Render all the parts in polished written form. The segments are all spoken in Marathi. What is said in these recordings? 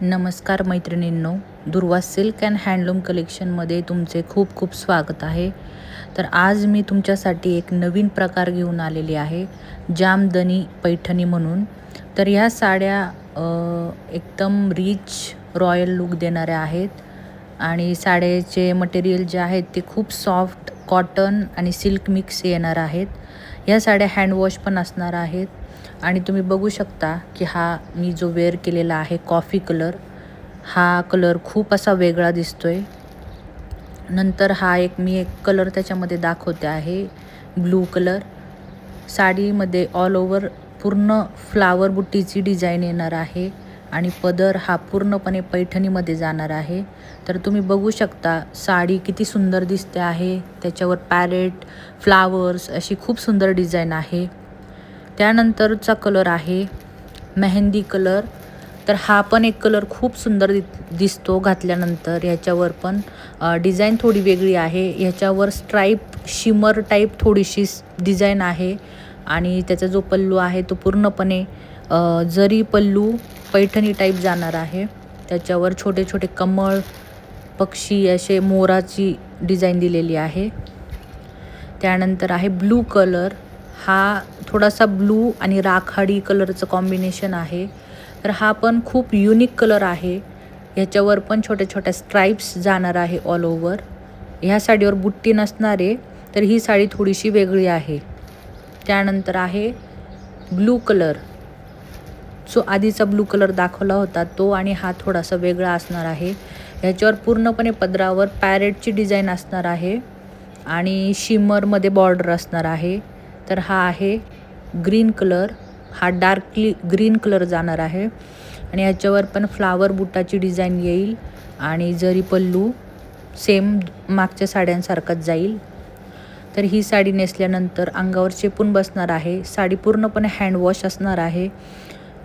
नमस्कार मैत्रिणींनो, दुर्वा सिल्क अँड हँडलूम कलेक्शनमध्ये तुमचे खूप खूप स्वागत आहे. तर आज मी तुमच्यासाठी एक नवीन प्रकार घेऊन आलेली आहे, जामदनी पैठणी म्हणून. तर ह्या साड्या एकदम रिच रॉयल लुक देणाऱ्या आहेत आणि साड्याचे मटेरियल जे आहेत ते खूप सॉफ्ट कॉटन आणि सिल्क मिक्स येणार आहेत. ह्या साड्या हँडवॉश पण असणार आहेत आणि तुम्ही बघू शकता की हा मी जो वेअर केलेला आहे कॉफी कलर, हा कलर खूप असा वेगळा दिसतोय. नंतर हा मी एक कलर त्याच्यामध्ये दाखवते आहे, ब्लू कलर. साडीमध्ये ऑल ओव्हर पूर्ण फ्लावर बुट्टीची डिझाईन येणार आहे आणि पदर हा पूर्णपणे पैठणीमध्ये जाणार आहे. तर तुम्ही बघू शकता साडी किती सुंदर दिसते आहे. त्याच्यावर पॅरेट, फ्लावर्स अशी खूप सुंदर डिझाईन आहे. त्यानंतरचा कलर आहे मेहंदी कलर. तर हा पण एक कलर खूप सुंदर दिसतो घातल्यानंतर. ह्याच्यावर पण डिझाईन थोडी वेगळी आहे. ह्याच्यावर स्ट्राईप शिमर टाईप थोडीशी डिझाईन आहे आणि त्याचा जो पल्लू आहे तो पूर्णपणे जरी पल्लू पैठणी टाईप जाणार आहे. त्याच्यावर छोटे छोटे कमळ, पक्षी असे मोराची डिझाईन दिलेली आहे. त्यानंतर आहे ब्लू कलर. हा थोडासा ब्लू आणि राखाडी कलरचं कॉम्बिनेशन आहे. तर हा पण खूप युनिक कलर आहे. ह्याच्यावर पण छोट्या छोट्या स्ट्राइप्स जाणार आहे ऑल ओव्हर. ह्या साडीवर बुट्टी नसणारे, तर ही साडी थोडीशी वेगळी आहे. त्यानंतर आहे ब्लू कलर. जो आधीचा ब्लू कलर दाखवला होता तो आणि हा थोडासा वेगळा असणार आहे. ह्याच्यावर पूर्णपणे पदरावर पॅरेटची डिझाईन असणार आहे आणि शिमरमध्ये बॉर्डर असणार आहे. तर हा आहे ग्रीन कलर. हा डार्कली ग्रीन कलर जाणार आहे आणि ह्याच्यावर पण फ्लावर बुटाची डिझाईन येईल आणि जरी पल्लू सेम मागच्या साड्यांसारखाच जाईल. तर ही साडी नेसल्यानंतर अंगावर चेपून बसणार आहे. साडी पूर्णपणे हँडवॉश असणार आहे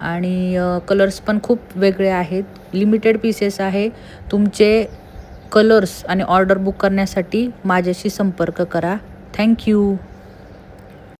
आणि कलर्स पण खूप वेगळे आहेत. लिमिटेड पीसेस आहे. तुमचे कलर्स आणि ऑर्डर बुक करण्यासाठी माझ्याशी संपर्क करा. थँक्यू.